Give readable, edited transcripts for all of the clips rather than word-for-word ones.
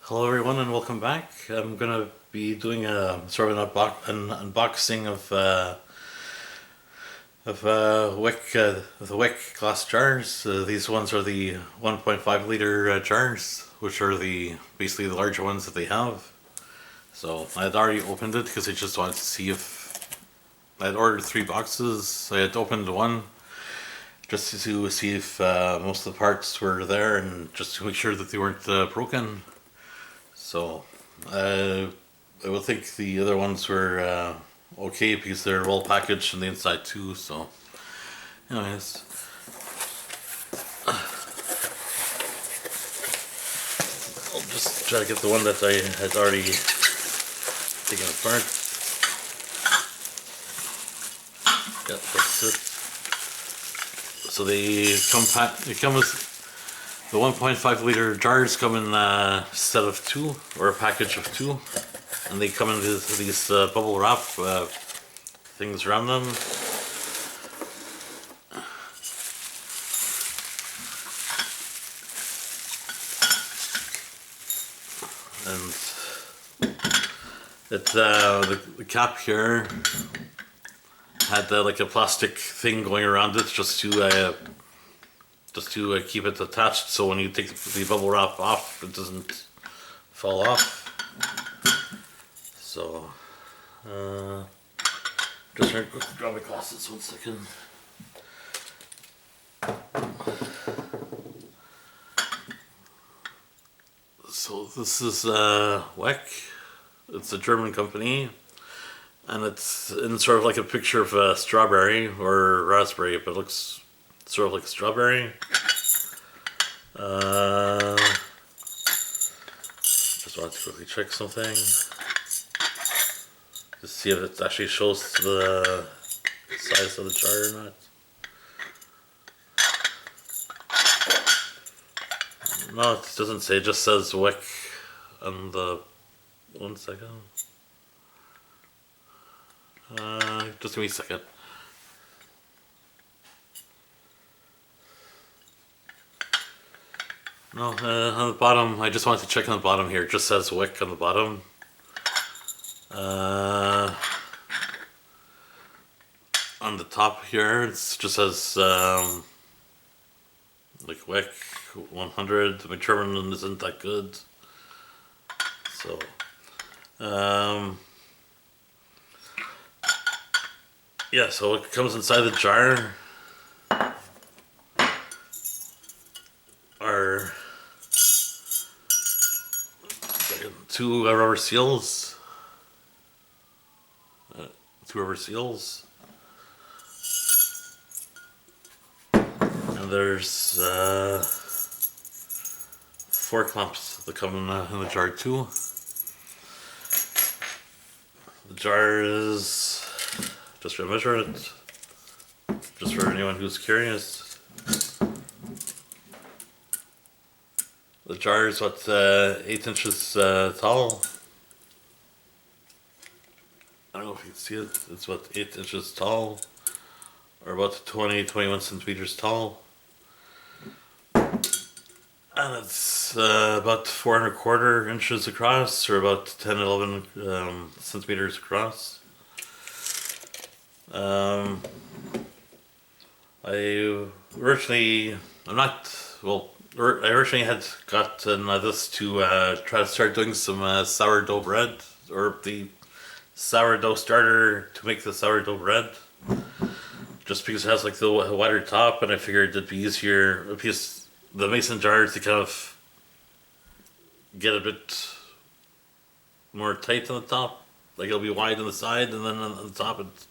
Hello everyone and welcome back. I'm gonna be doing a sort of an unboxing of the Weck glass jars. These ones are the 1.5 liter jars, which are the basically the larger ones that they have. So I had already opened it because I just wanted to see if I had ordered 3 boxes. I had opened one just to see if most of the parts were there and just to make sure that they weren't broken. So, I would think the other ones were okay because they're well packaged on the inside too. So, anyways, I'll just try to get the one that I had already taken apart. Yeah, that's it. So they come with the 1.5 liter jars come in a set of 2 or a package of 2, and they come in these bubble wrap things around them. And the cap here had like a plastic thing going around it just to keep it attached, so when you take the bubble wrap off, it doesn't fall off. So, just gonna go grab my glasses 1 second. So this is Weck. It's a German company, and it's in sort of like a picture of a strawberry or raspberry, but it looks sort of like a strawberry. Just wanted to quickly check something to see if it actually shows the size of the jar or not. No, it doesn't say, it just says Weck on the 1 second. Just give me a second. No, on the bottom, I just wanted to check on the bottom here. It just says Weck on the bottom. On the top here, it just says like Weck 100. My German isn't that good, so yeah. So it comes inside the jar are 2 rubber seals. 2 rubber seals. And there's 4 clamps that come in the jar too. The jar is, just to measure it, just for anyone who's curious. The jar is what, 8 inches tall. I don't know if you can see it. It's what, 8 inches tall, or about 21 centimeters tall. And it's about 4¼ inches across, or about 11 centimeters across. I originally had gotten this to try to start doing some sourdough bread, or the sourdough starter to make the sourdough bread. Just because it has like the wider top, and I figured it'd be easier, because the mason jars to kind of get a bit more tight on the top. Like it'll be wide on the side, and then on the top it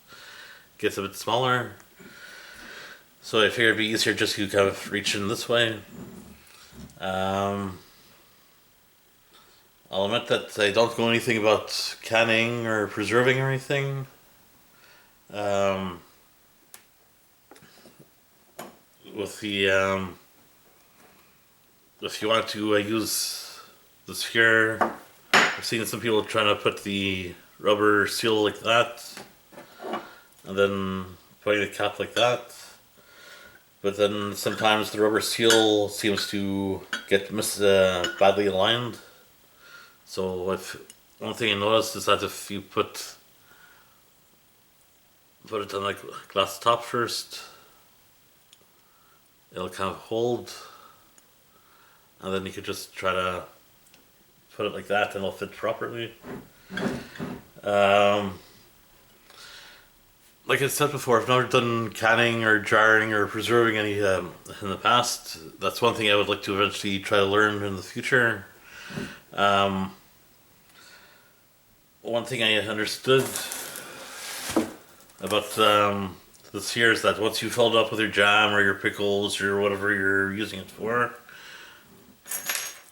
gets a bit smaller. So I figured it'd be easier just to kind of reach in this way. I'll admit that I don't know anything about canning or preserving or anything. With the if you want to use this here, I've seen some people trying to put the rubber seal like that, and then putting the cap like that. But then sometimes the rubber seal seems to get badly aligned. So if one thing I noticed is that if you put it on like glass top first, it'll kind of hold, and then you could just try to put it like that and it'll fit properly. Like I said before, I've never done canning or jarring or preserving any in the past. That's one thing I would like to eventually try to learn in the future. One thing I understood about this here is that once you fill it up with your jam or your pickles or whatever you're using it for,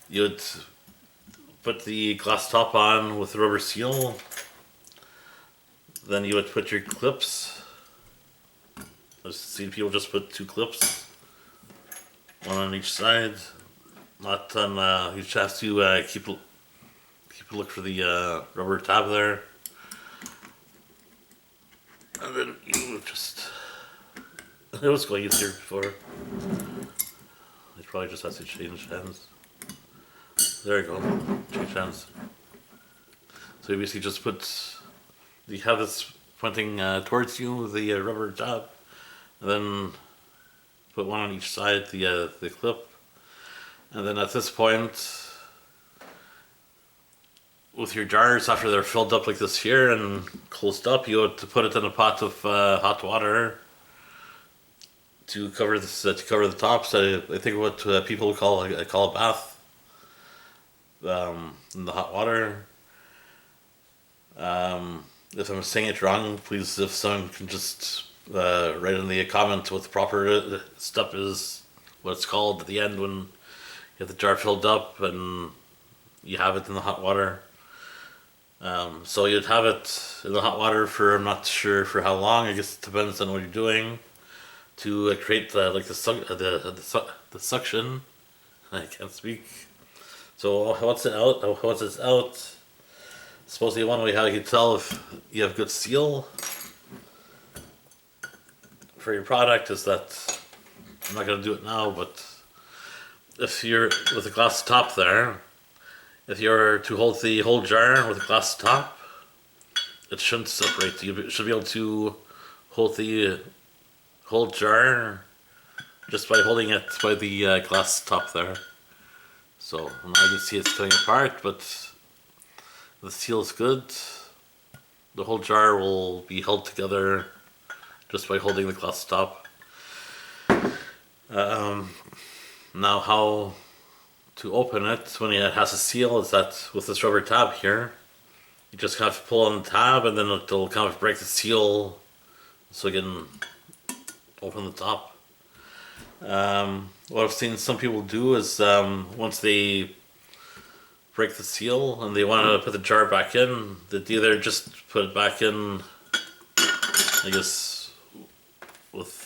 you'd put the glass top on with the rubber seal. Then you would put your clips. I've seen people just put 2 clips, one on each side. Not on. You just have to keep a look for the rubber tab there, and then you just. It was going easier before. It probably just has to change hands. There you go. Change hands. So you basically just put. You have this pointing towards you, the rubber tab, and then put one on each side, the clip, and then at this point, with your jars after they're filled up like this here and closed up, you have to put it in a pot of hot water to cover this to cover the tops. I think what people call a bath in the hot water. If I'm saying it wrong, please, if someone can just write in the comment what the proper step is, what it's called at the end when you have the jar filled up and you have it in the hot water. So you'd have it in the hot water for, I'm not sure for how long, I guess it depends on what you're doing, to create like the suction. I can't speak. So once it's out, supposedly one way how you can tell if you have good seal for your product is that, I'm not going to do it now, but if you're with a glass top there, if you're to hold the whole jar with a glass top, it shouldn't separate. You should be able to hold the whole jar just by holding it by the glass top there. So now you can see it's coming apart, but the seal is good. The whole jar will be held together just by holding the glass top. Now how to open it when it has a seal is that with this rubber tab here, you just kind of pull on the tab and then it'll kind of break the seal so you can open the top. What I've seen some people do is once they break the seal and they want to put the jar back in, they'd either just put it back in, I guess, with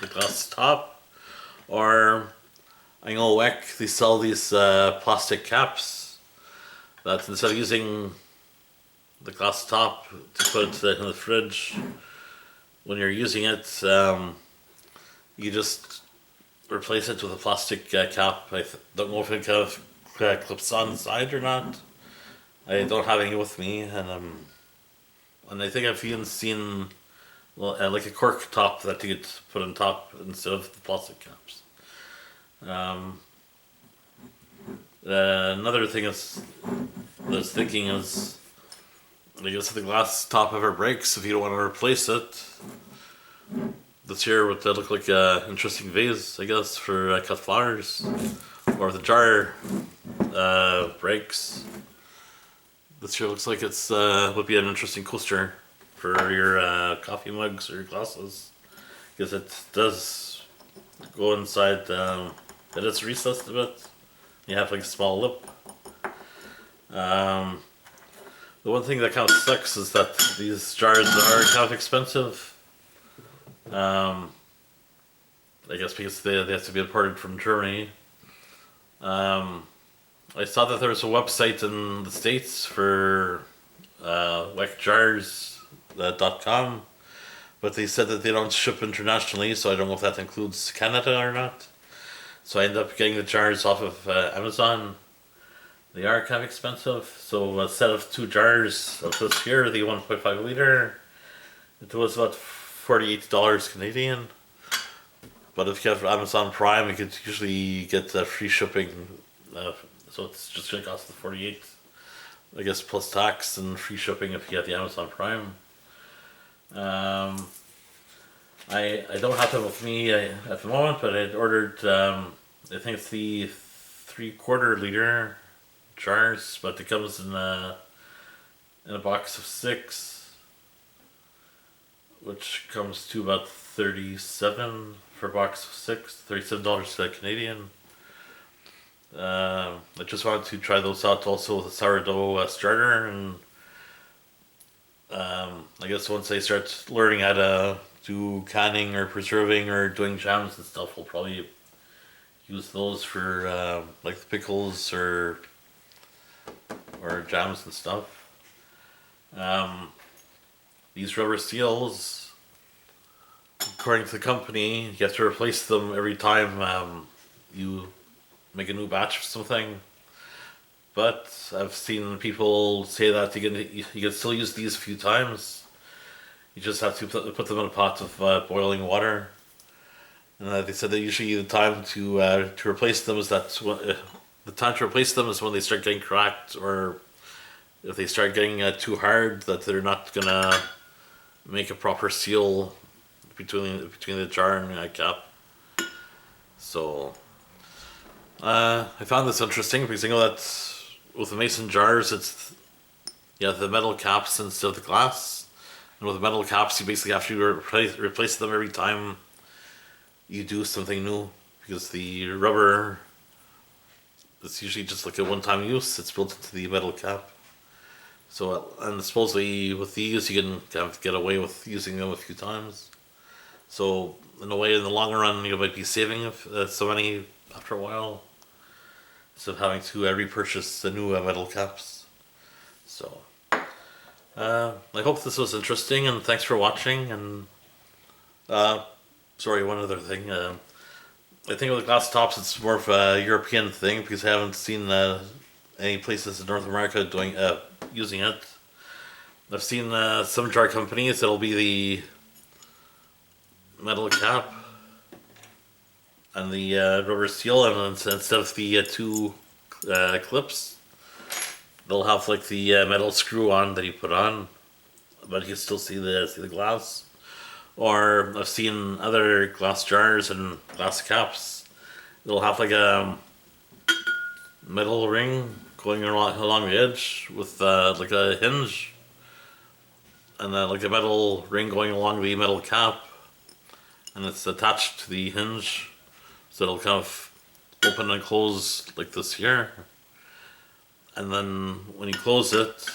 the glass top, or I know Weck, they sell these plastic caps that instead of using the glass top to put it in the fridge, when you're using it, you just replace it with a plastic cap. I don't know if it kind of clips on the side or not. I don't have any with me, and I think I've even seen like a cork top that you could put on top instead of the plastic caps. Another thing I was thinking is, I guess if the glass top ever breaks, if you don't want to replace it, this here would look like an interesting vase, I guess, for cut flowers. Or if the jar breaks, this here looks like it's would be an interesting coaster for your coffee mugs or your glasses, because it does go inside. It is recessed a bit. You have like a small lip. The one thing that kind of sucks is that these jars are kind of expensive. I guess because they have to be imported from Germany. I saw that there was a website in the States for weckjars.com, but they said that they don't ship internationally, so I don't know if that includes Canada or not. So I ended up getting the jars off of Amazon. They are kind of expensive. So a set of 2 jars of this here, the 1.5 liter, it was about $48 Canadian. But if you have Amazon Prime, you could usually get free shipping. So it's just going to cost the 48, I guess, plus tax and free shipping if you get the Amazon Prime. I don't have them with me at the moment, but I ordered. I think it's the 3/4 liter jars, but it comes in a box of 6, which comes to about 37 for a box of 6, $37 Canadian. I just wanted to try those out also with a sourdough starter, and I guess once I start learning how to do canning or preserving or doing jams and stuff, we'll probably use those for like the pickles or jams and stuff. These rubber seals, according to the company, you have to replace them every time you make a new batch of something. But I've seen people say that you can still use these a few times. You just have to put them in a pot of boiling water. And they said that usually the time to replace them is the time to replace them is when they start getting cracked, or if they start getting too hard, that they're not gonna make a proper seal between the jar and the cap. So I found this interesting because I know that with the mason jars, it's the metal caps instead of the glass. And with the metal caps, you basically have to replace them every time you do something new, because the rubber, it's usually just like a one-time use. It's built into the metal cap. So, and supposedly with these, you can kind of get away with using them a few times. So, in a way, in the long run, you might be saving so money after a while, instead of having to repurchase the new metal caps. So, I hope this was interesting, and thanks for watching. And sorry, one other thing. I think with the glass tops, it's more of a European thing, because I haven't seen any places in North America using it. I've seen some jar companies that'll be the metal cap and the rubber seal, and instead of the 2 clips, they'll have like the metal screw on that you put on, but you can still see the glass. Or I've seen other glass jars and glass caps. It'll have like a metal ring going along the edge with like a hinge, and like a metal ring going along the metal cap, and it's attached to the hinge, so it'll kind of open and close like this here. And then when you close it,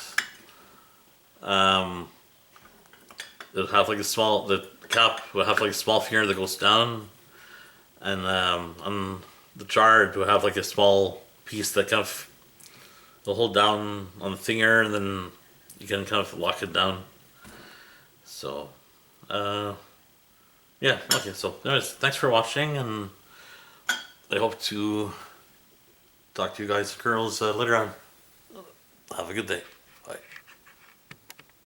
it'll have like the cap will have like a small finger that goes down, and on the jar it will have like a small piece that kind of will hold down on the finger, and then you can kind of lock it down. So, yeah, okay, so anyways, thanks for watching, and I hope to talk to you guys and girls later on. Have a good day.